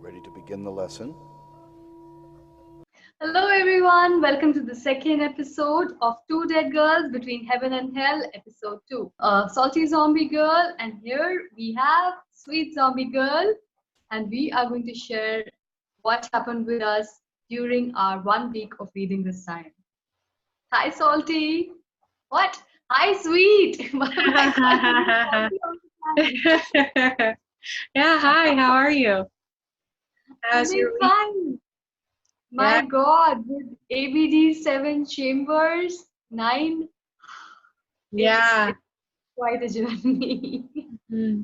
Ready to begin the lesson? Hello, everyone. Welcome to the second episode of Two Dead Girls Between Heaven and Hell, episode 2. Salty Zombie Girl, and here we have Sweet Zombie Girl, and we are going to share what happened with us during our 1 week of reading this time. Hi, Salty. What? Hi, Sweet. Why am I calling you Salty all the time? Yeah, hi, how are you? I'm How's doing your week? fine. Yeah, My God, with ABD 7 chambers, 9, it's yeah. quite a journey. Mm.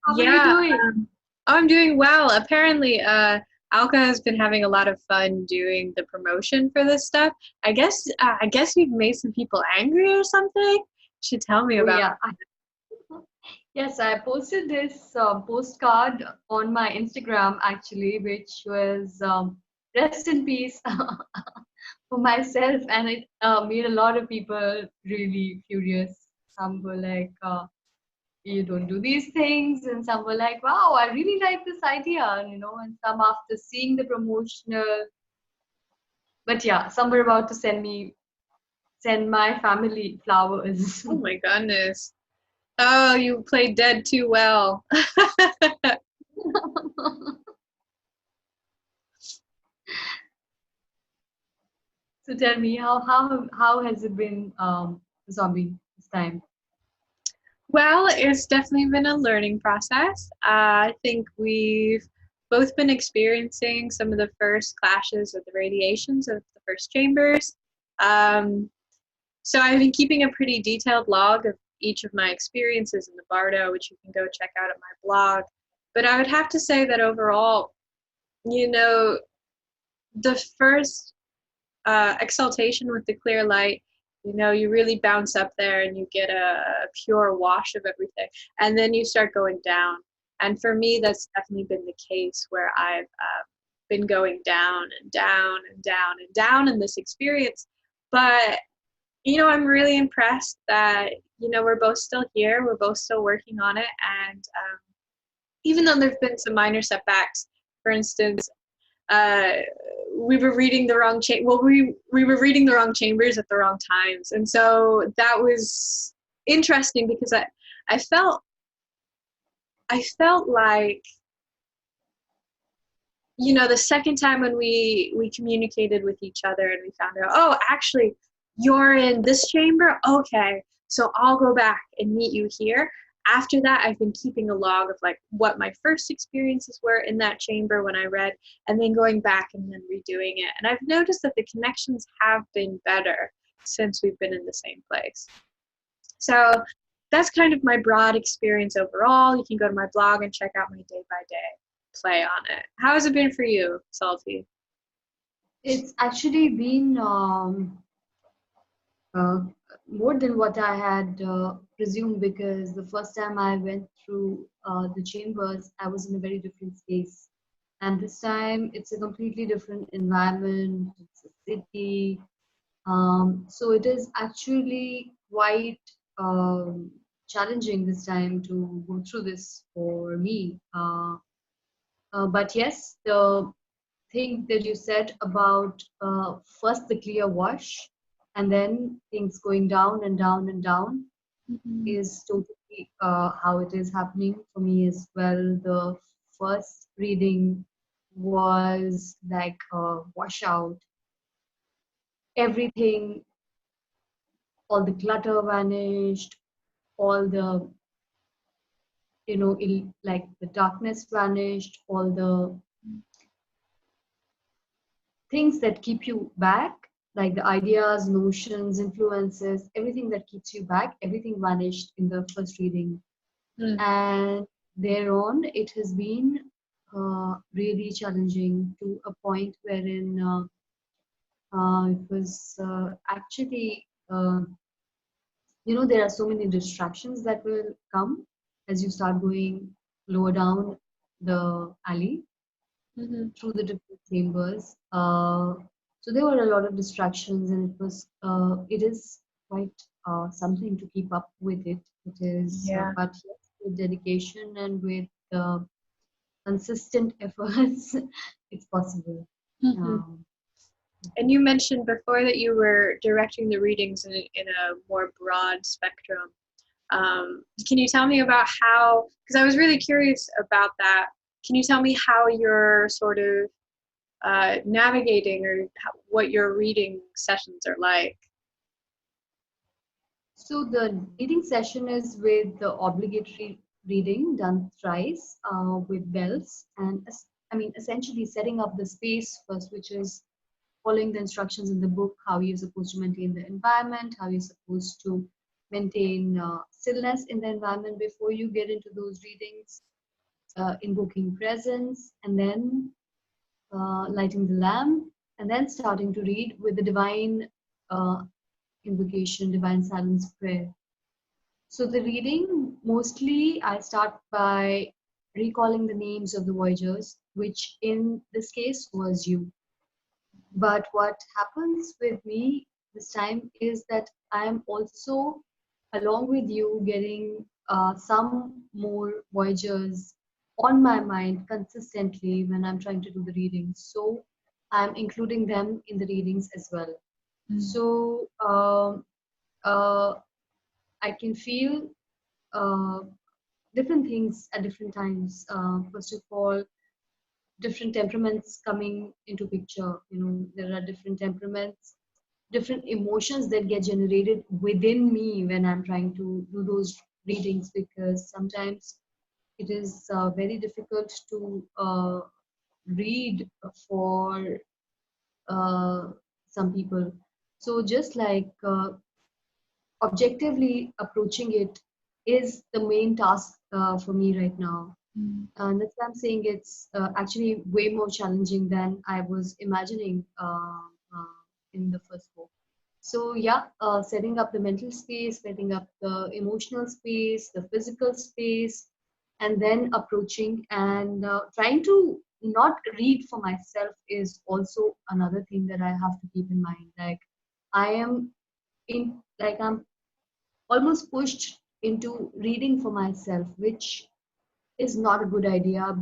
How are you Yeah, doing? I'm doing well. Apparently, Alka has been having a lot of fun doing the promotion for this stuff. I guess you've made some people angry or something. You should tell me Oh about yeah. Yes, I posted this postcard on my Instagram actually, which was rest in peace for myself, and it made a lot of people really furious. Some were like, you don't do these things, and some were like, wow, I really like this idea, and some after seeing the promotional. But yeah, some were about to send my family flowers. Oh my goodness. Oh, you played dead too well. So tell me, how has it been, zombie this time? Well, it's definitely been a learning process. I think we've both been experiencing some of the first clashes of the radiations of the first chambers. Um, so I've been keeping a pretty detailed log of each of my experiences in the Bardo, which you can go check out at my blog. But I would have to say that overall, you know, the first exaltation with the clear light, you really bounce up there and you get a pure wash of everything, and then you start going down. And for me, that's definitely been the case where I've been going down and down and down and down in this experience. But I'm really impressed that we're both still here, we're both still working on it, and even though there've been some minor setbacks, for instance, uh, we were reading the wrong we were reading the wrong chambers at the wrong times, and so that was interesting because I felt I felt like the second time when we communicated with each other and we found out, oh, actually you're in this chamber, okay, so I'll go back and meet you here. After that, I've been keeping a log of like what my first experiences were in that chamber when I read, and then going back and then redoing it, and I've noticed that the connections have been better since we've been in the same place. So that's kind of my broad experience overall. You can go to my blog and check out my day by day play on it. How has it been for you, Salty? It's actually been uh, more than what I had presumed, because the first time I went through the chambers, I was in a very different space. And this time it's a completely different environment, it's a city. So it is actually quite challenging this time to go through this for me. But yes, the thing that you said about first the clear wash and then things going down and down and down Mm-hmm. is totally how it is happening for me as well. The first reading was like a washout. Everything, all the clutter vanished, all the, like the darkness vanished, all the things that keep you back, like the ideas, notions, influences, everything that keeps you back, everything vanished in the first reading. Mm. And thereon, it has been really challenging to a point wherein it was actually, there are so many distractions that will come as you start going lower down the alley Mm-hmm. through the different chambers. So there were a lot of distractions, and it is quite something to keep up with it. It is, Yeah. but yes, with dedication and with uh, consistent efforts, it's possible. Hmm. Um, And you mentioned before that you were directing the readings in a more broad spectrum. Can you tell me about how, because I was really curious about that, can you tell me how you're sort of navigating, or what your reading sessions are like? so the reading session is with the obligatory reading done thrice with bells and I mean essentially setting up the space first, which is following the instructions in the book, how you're supposed to maintain the environment, how you're supposed to maintain stillness in the environment before you get into those readings, invoking presence, and then lighting the lamp, and then starting to read with the divine uh, invocation, divine silence prayer. So the reading, mostly I start by recalling the names of the voyagers, which in this case was you. But what happens with me this time is that I am also, along with you, getting some more voyagers on my mind consistently when I'm trying to do the readings. So I'm including them in the readings as well. So uh, I can feel uh, different things at different times. First of all, different temperaments coming into picture. There are different temperaments, different emotions that get generated within me when I'm trying to do those readings, because sometimes it is very difficult to read for uh, some people. So just like objectively approaching it is the main task for me right now. And that's why I'm saying it's actually way more challenging than I was imagining in the first book. So yeah, setting up the mental space, setting up the emotional space, the physical space, and then approaching and trying to not read for myself is also another thing that I have to keep in mind. Like I am I'm almost pushed into reading for myself, which is not a good idea.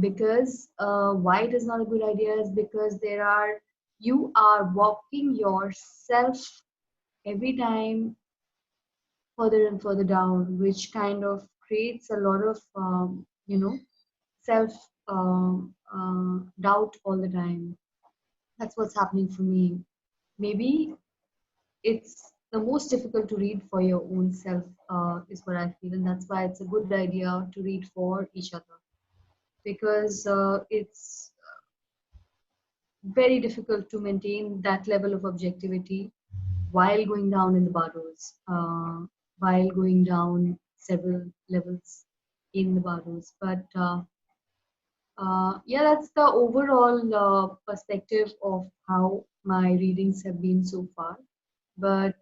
Because why it is not a good idea is because you are walking yourself every time further and further down, which kind of creates a lot of self doubt all the time. That's what's happening for me. Maybe it's the most difficult to read for your own self, is what I feel, and that's why it's a good idea to read for each other, because it's very difficult to maintain that level of objectivity while going down in the barrows, while going down several levels in the barrows. But yeah, that's the overall perspective of how my readings have been so far. But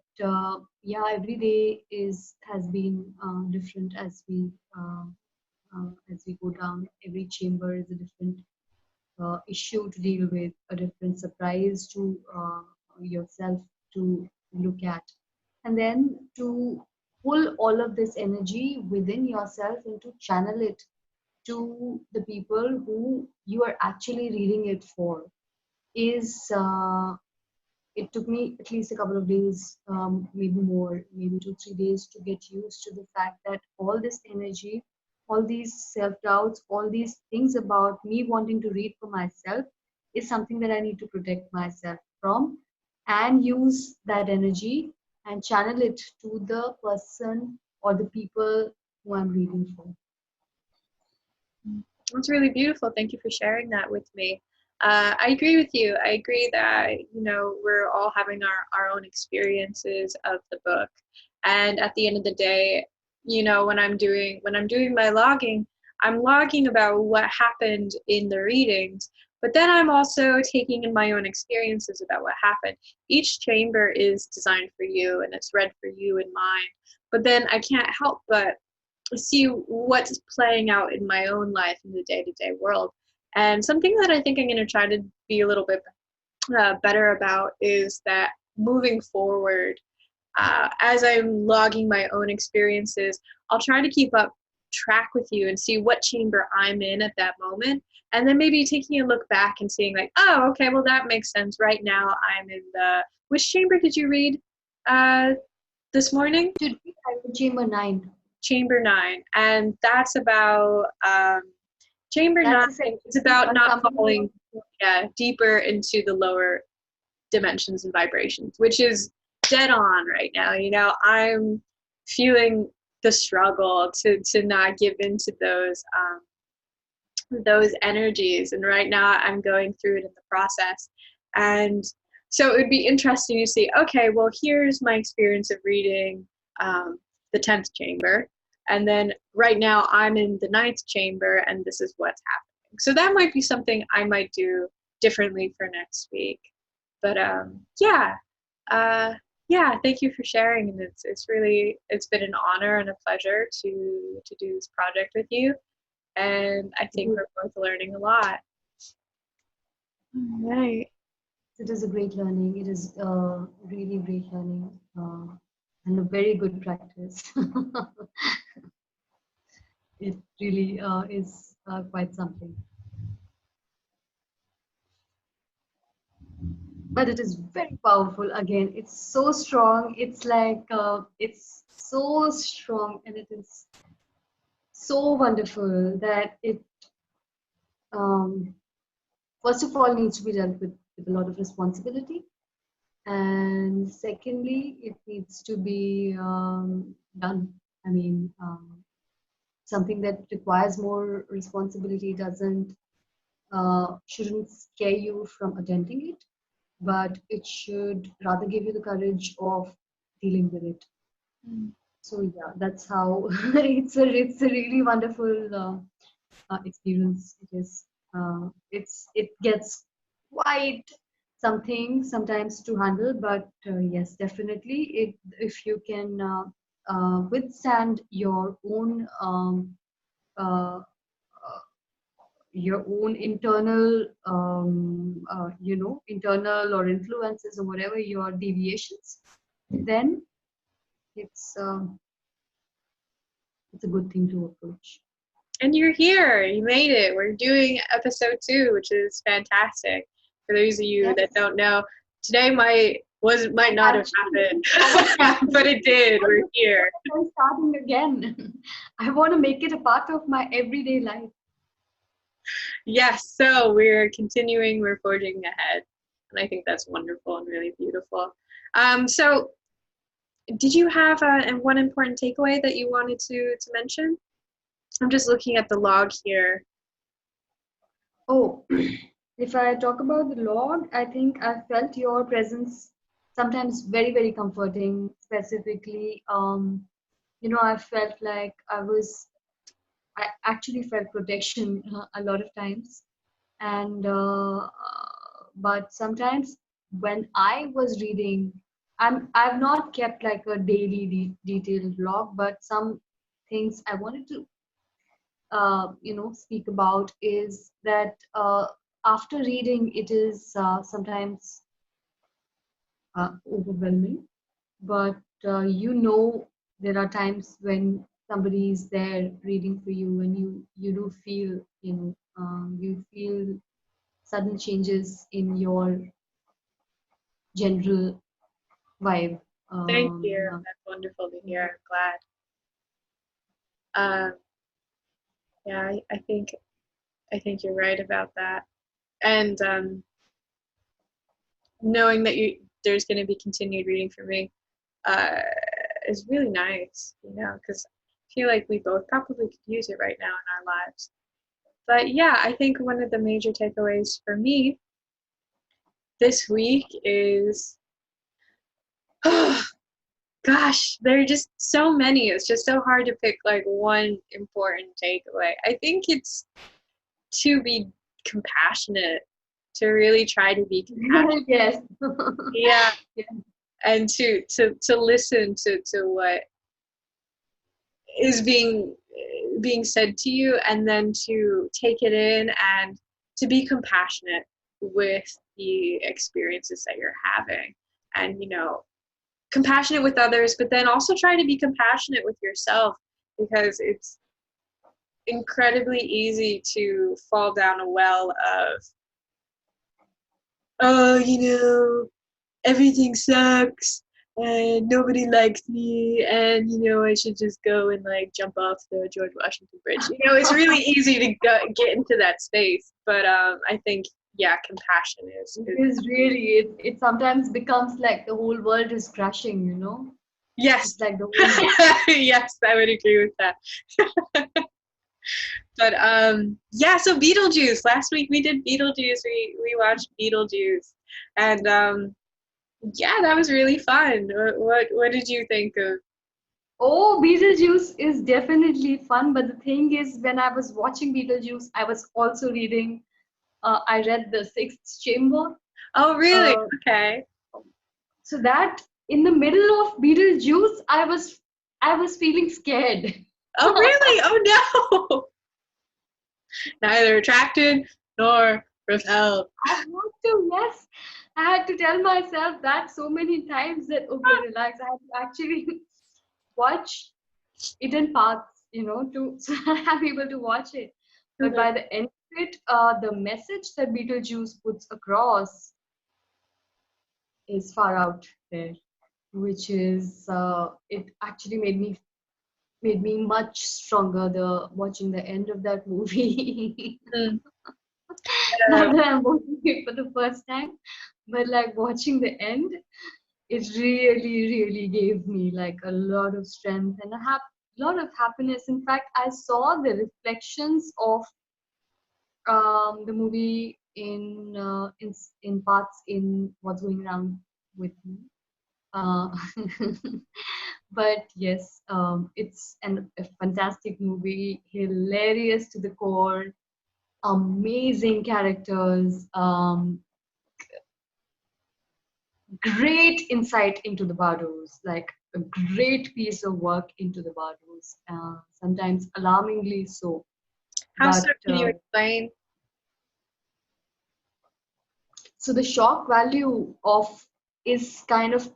yeah, every day is has been different as we go down. Every chamber is a different issue to deal with, a different surprise to yourself to look at, and then to pull all of this energy within yourself and to channel it to the people who you are actually reading it for is it took me at least a couple of days, maybe more, maybe 2, 3 days to get used to the fact that all this energy, all these self doubts, all these things about me wanting to read for myself is something that I need to protect myself from and use that energy and channel it to the person or the people who I'm reading for. It's really beautiful. Thank you for sharing that with me. I agree with you. I agree that, we're all having our own experiences of the book. And at the end of the day, when I'm doing my logging, I'm logging about what happened in the readings, but then I'm also taking in my own experiences about what happened. Each chamber is designed for you and it's read for you in mind. But then I can't help but see what's playing out in my own life in the day-to-day world. And something that I think I'm going to try to be a little bit better about is that moving forward, as I'm logging my own experiences, I'll try to keep up track with you and see what chamber I'm in at that moment. And then maybe taking a look back and seeing like, oh, okay, well, that makes sense. Right now I'm in which chamber did you read this morning? Today I'm in chamber 9. Chamber 9. And that's about, chamber 9 That's the second is about not company. falling deeper into the lower dimensions and vibrations, which is dead on right now. I'm feeling the struggle to not give into those energies, and right now I'm going through it in the process. And so it would be interesting to see, okay, well, here's my experience of reading the 10th chamber, and then right now I'm in the 9th chamber, and this is what's happening. So that might be something I might do differently for next week. But thank you for sharing, and it's been an honor and a pleasure to do this project with you, and I think we're both learning a lot. All right. It is a great learning. It is really great learning and a very good practice. It really is quite something. But it is very powerful. Again, it's so strong. It's like it's so strong, and it is so wonderful that it um, first of all needs to be dealt with a lot of responsibility, and secondly it needs to be done. I mean, something that requires more responsibility doesn't shouldn't scare you from attempting it, but it should rather give you the courage of dealing with it. So yeah, that's how it's a really wonderful experience. It is it gets quite something sometimes to handle, but yes, definitely it if you can withstand uh, your own internal internal or influences or whatever your deviations, then it's um, it's a good thing to approach. And you're here. You made it. We're doing episode 2, which is fantastic. For those of you Yes. that don't know, today might not have happened, but it did. We're here. I'm starting again. I want to make it a part of my everyday life. Yes, so we're continuing, we're forging ahead. And I think that's wonderful and really beautiful. So did you have one important takeaway that you wanted to mention? I'm just looking at the log here. Oh, if I talk about the log, I think I felt your presence sometimes very, very comforting. Specifically, I felt like I actually felt protection a lot of times. And but sometimes when I was reading, I've not kept like a daily detailed log, but some things I wanted to speak about is that after reading it is sometimes overwhelming, but there are times when somebody is there reading for you, and you do feel you feel sudden changes in your general vibe. Thank you. That's wonderful to hear. I'm glad. Yeah, I think you're right about that. And knowing that there's going to be continued reading for me is really nice, because I feel like we both probably could use it right now in our lives. But yeah, I think one of the major takeaways for me this week is, oh, gosh, there are just so many. It's just so hard to pick like one important takeaway. I think it's to be compassionate, to really try to be compassionate. Yes. Yeah. And to listen to what is being said to you, and then to take it in and to be compassionate with the experiences that you're having, and compassionate with others, but then also try to be compassionate with yourself, because incredibly easy to fall down a well of, oh, everything sucks and nobody likes me, and I should just go and like jump off the George Washington Bridge. It's really easy to get into that space, but I think, yeah, compassion is It is really, it sometimes becomes like the whole world is crashing, yes. It's like the whole, Yes, I would agree with that. But yeah, so Beetlejuice. Last week we did Beetlejuice. We watched Beetlejuice, and yeah, that was really fun. What did you think of? oh, Beetlejuice is definitely fun, but the thing is, when I was watching Beetlejuice, I was also reading, I read The Sixth Chamber. Oh, really? Uh, Okay. so that in the middle of Beetlejuice, I was feeling scared. Oh, really? Oh no. Neither attracted nor repelled. I had to, yes, I had to tell myself that so many times that, okay, relax. I had to actually watch it in parts, to so that I'm able to watch it. But by the end of it, the message that Beetlejuice puts across is far out there, which is it actually made me much stronger the watching the end of that movie. Mm. Not that I'm watching it for the first time, but like watching the end, it really, really gave me like a lot of strength and a lot of happiness. In fact, I saw the reflections of the movie in parts in what's going around with me. Uh, but yes, it's a fantastic movie, hilarious to the core, amazing characters, great insight into the Bardos, like a great piece of work into the Bardos, sometimes alarmingly so. How so? But Can you explain? so the shock value of is kind of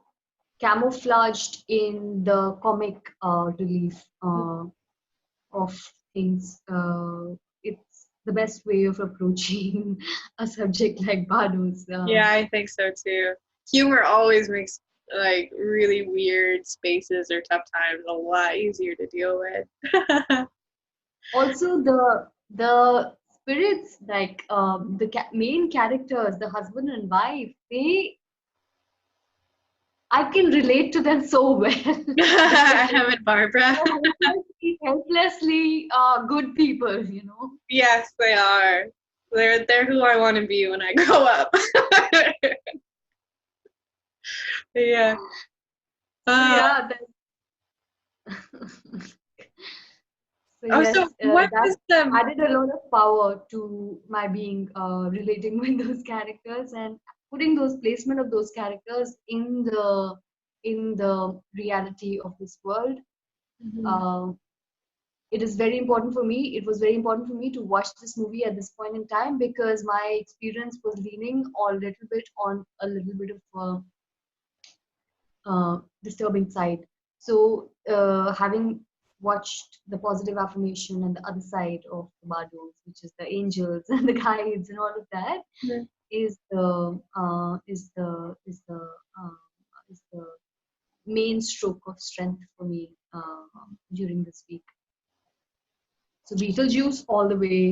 camouflaged in the comic relief of things. It's the best way of approaching a subject like Bardos. Yeah, I think so too. Humor always makes like really weird spaces or tough times a lot easier to deal with. Also, the spirits, like the main characters, the husband and wife, I can relate to them so well because Him and Barbara. they're helplessly good people, Yes, they are. They're who I want to be when I grow up. Yeah. So Uh, yeah, so oh, so yes, what that was the? added a lot of power to my being relating with those characters and putting those placement of those characters in the reality of this world. Mhm. Uh, it is very important for me. It was very important for me to watch this movie at this point in time because my experience was leaning a little bit on a little bit of disturbing side. So, having watched the positive affirmation and the other side of the Bardos, which is the angels and the guides and all of that, Mhm. is the uh, is the is the uh, is the main stroke of strength for me during this week. So Beetlejuice all the way.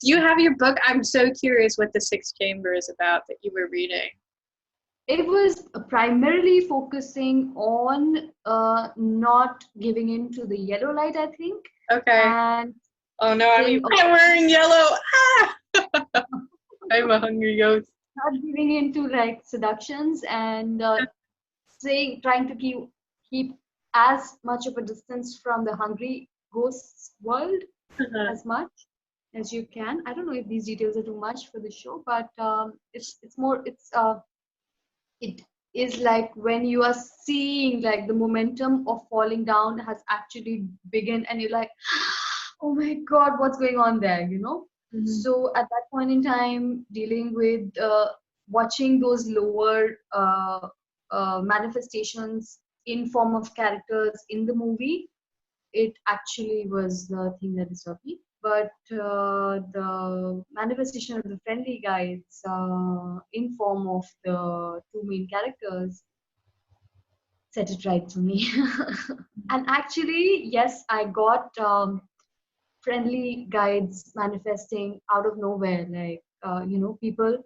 Do you have your book? I'm so curious what the Sixth Chamber is about that you were reading. It was primarily focusing on not giving in to the yellow light, I think, Okay. and Oh no, saying, I'm okay, wearing yellow. Ah! I'm a hungry ghost. not giving in to like seductions and trying to keep as much of a distance from the hungry ghosts world Uh-huh. as much as you can. I don't know if these details are too much for the show, but it is like when you are seeing like the momentum of falling down has actually begun and you're like, oh my god, what's going on there. Mhm. So at that point in time, dealing with watching those lower manifestations in form of characters in the movie, it actually was the thing that disturbed me. But the manifestation of the friendly guides in form of the two main characters set it right for me. And actually, yes, I got friendly guides manifesting out of nowhere, like people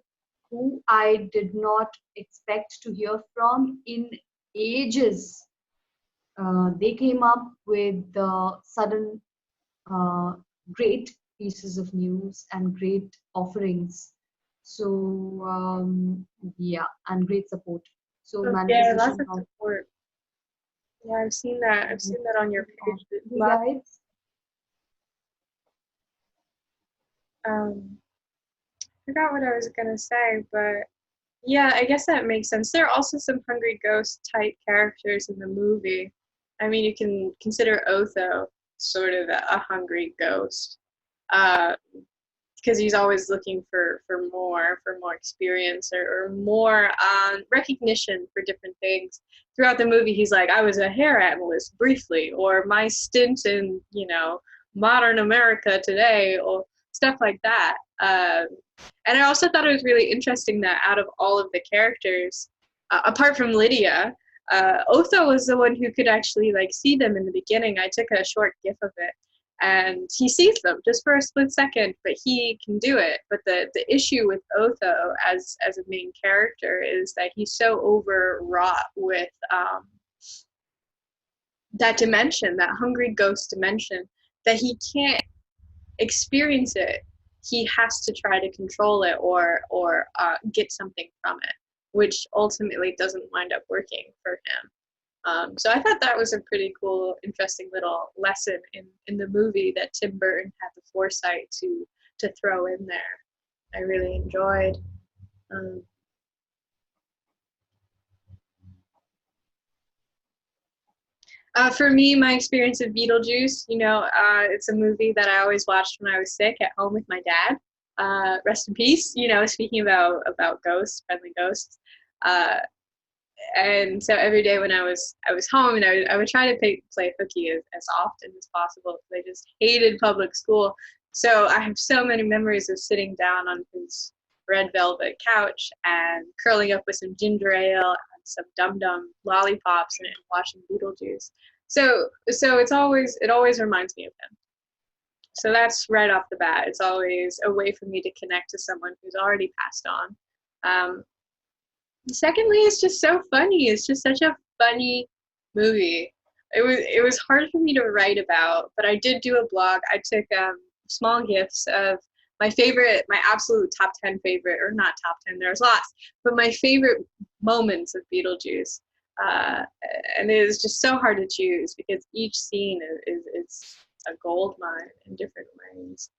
who I did not expect to hear from in ages. They came up with sudden uh, great pieces of news and great offerings. So yeah, and great support. So Yeah, lots manifestation of of support. Yeah, I've seen that. I've seen that on your page. the guides. Um, I forgot what I was gonna say, but yeah, I guess that makes sense. There are also some Hungry Ghost type characters in the movie. I mean, you can consider Otho sort of a hungry ghost, because he's always looking for more experience or more recognition for different things. Throughout the movie, he's like, I was a hair analyst briefly, or my stint in modern America today, or stuff like that. And I also thought it was really interesting that out of all of the characters, apart from Lydia, Otho was the one who could actually like see them in the beginning. I took a short gif of it, and he sees them just for a split second, but he can do it. But the issue with Otho as a main character is that he's so overwrought with that dimension, that hungry ghost dimension, that he can't experience it. He has to try to control it or get something from it, which ultimately doesn't wind up working for him. So I thought that was a pretty cool, interesting little lesson in the movie that Tim Burton had the foresight to throw in there. I really enjoyed. Um, for me, my experience of Beetlejuice, it's a movie that I always watched when I was sick at home with my dad. Rest in peace. Speaking about ghosts, friendly ghosts. Uh, and so every day when I was home, and I would try to play hooky as often as possible because I just hated public school. So I have so many memories of sitting down on his red velvet couch and curling up with some ginger ale and some dum dum lollipops and watching Beetlejuice. So it always reminds me of him. So that's right off the bat. It's always a way for me to connect to someone who's already passed on. Um, Secondly, it's just so funny. It's just such a funny movie. It was hard for me to write about, but I did do a blog. I took small gifts of my absolute top 10 favorite, or not top 10, there's lots, but my favorite moments of Beetlejuice. Uh, and it is just so hard to choose because each scene is a gold mine in different ways.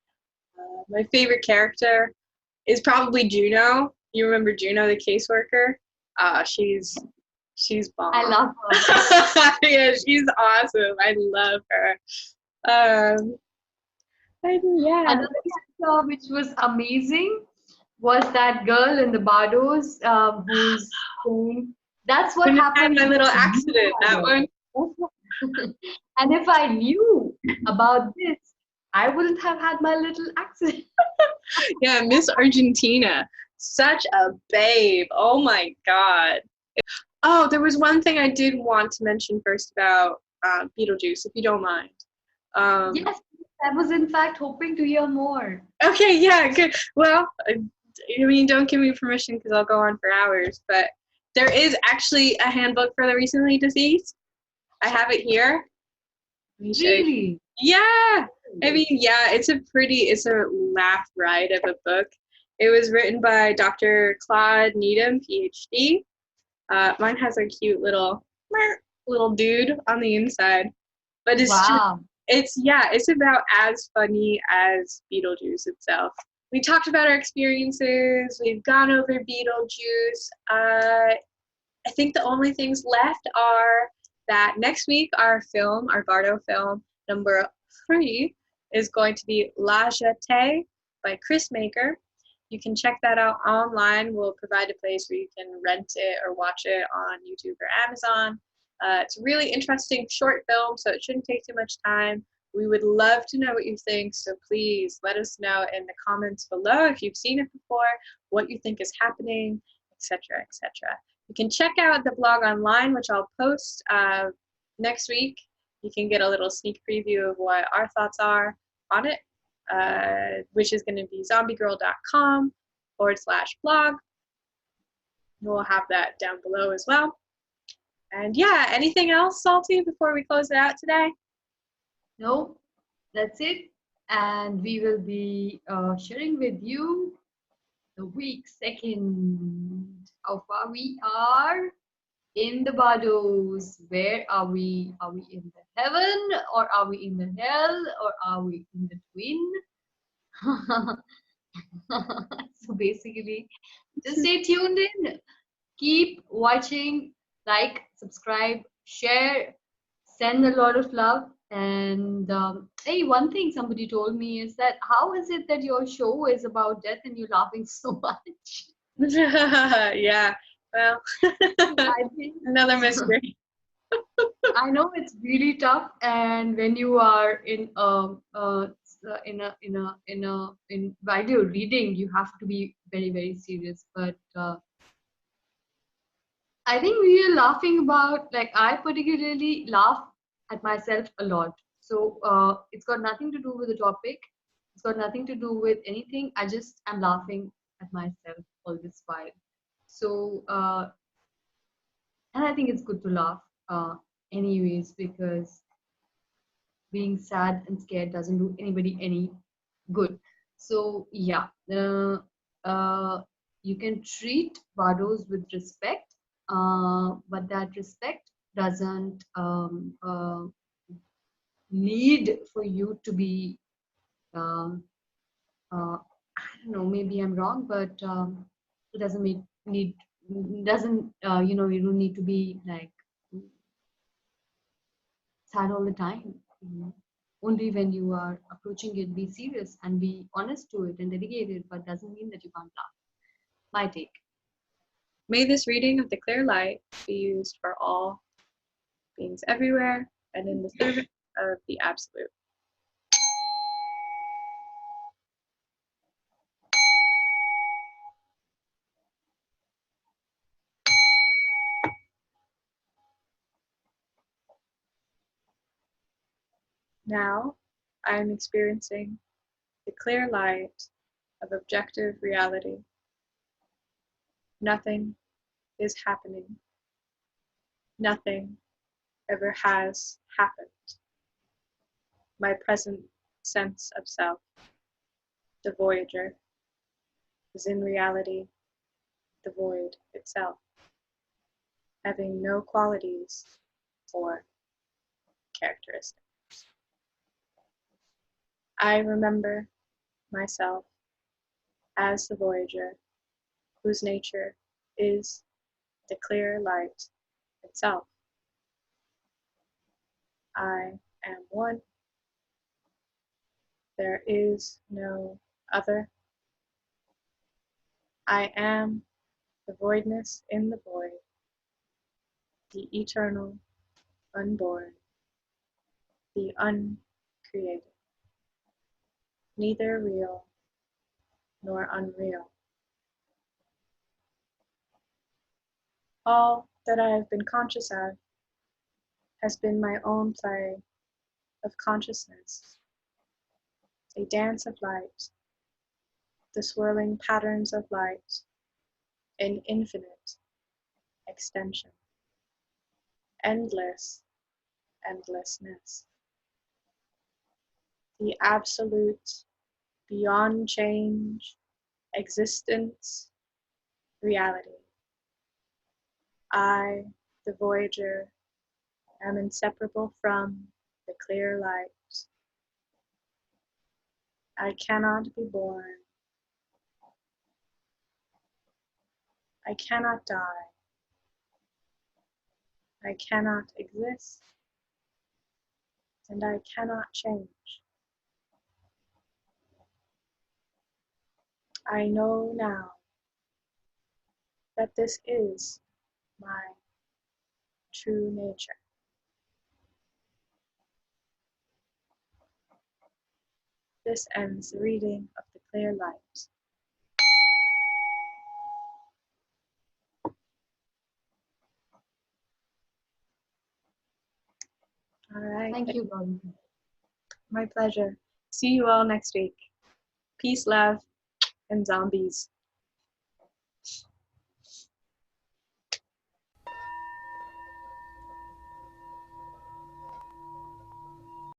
My favorite character is probably Juno. You remember Juno, the caseworker? She's I bomb. love her. Yeah, she's awesome. I love her. Um, and yeah, Another character which was amazing was that girl in the Bardos who's saying, "That's what couldn't have had happens my when little you accident. That are one. there." And if I knew about this, I wouldn't have had my little accident. Yeah, Miss Argentina, such a babe. Oh my god. Oh, there was one thing I did want to mention first about Beetlejuice, if you don't mind. Um, Yes, I was in fact hoping to hear more. Okay, yeah, good. Well, I mean, don't give me permission because I'll go on for hours, but there is actually a handbook for the recently deceased. I have it here. Let me show you. Really? Yeah, I mean, yeah, it's a laugh ride of a book. It was written by Dr. Claude Needham, PhD. Mine has a cute little dude on the inside, but Wow. it's about as funny as Beetlejuice itself. We talked about our experiences. We've gone over Beetlejuice. I think the only things left are that next week our Bardo film number 3 is going to be La Jetée by Chris Maker. You can check that out online. We'll provide a place where you can rent it or watch it on YouTube or Amazon. It's a really interesting short film, so it shouldn't take too much time. We would love to know what you think, so please let us know in the comments below if you've seen it before, what you think is happening, etc., etc. You can check out the blog online, which I'll post next week. You can get a little sneak preview of what our thoughts are on it, which is going to be zombiegirl.com/blog. We'll have that down below as well. And yeah, anything else, Salty, before we close it out today? No, that's it. And we will be sharing with you the week second. How far we are in the Bardos. Where are we? Are we in the heaven, or are we in the hell, or are we in the twin? So basically, just stay tuned in. Keep watching, like, subscribe, share, send a lot of love. And hey, one thing somebody told me is that how is it that your show is about death and you're laughing so much? Yeah, well, I think another mystery. I know it's really tough, and when you are in while you're reading, you have to be very very serious. But I think we are laughing about, like, I particularly laugh at myself a lot. So it's got nothing to do with the topic. It's got nothing to do with anything. I just am laughing at myself all this while. So and I think it's good to laugh anyways, because being sad and scared doesn't do anybody any good. So yeah, you can treat Bardos with respect, but that respect doesn't need for you to be. I don't know. Maybe I'm wrong, but it doesn't need doesn't you don't need to be like sad all the time. Only when you are approaching it, be serious and be honest to it and dedicated, but doesn't mean that you can't laugh. My take. May this reading of the clear light be used for all beings everywhere and in the service of the Absolute. Now, I am experiencing the clear light of objective reality. Nothing is happening. Nothing ever has happened. My present sense of self, the Voyager, is in reality the void itself, having no qualities or characteristics. I remember myself as the Voyager, whose nature is the clear light itself. I am one. There is no other. I am the voidness in the void, the eternal, unborn, the uncreated, neither real nor unreal. All that I have been conscious of has been my own play of consciousness, a dance of light, the swirling patterns of light, in infinite extension, endless endlessness, the absolute, beyond change, existence, reality. I, the Voyager, am inseparable from the clear light. I cannot be born. I cannot die. I cannot exist. And I cannot change. I know now that this is my true nature. This ends the reading of the clear light. All right. Thank you, Gauri. My pleasure. See you all next week. Peace, love, and zombies.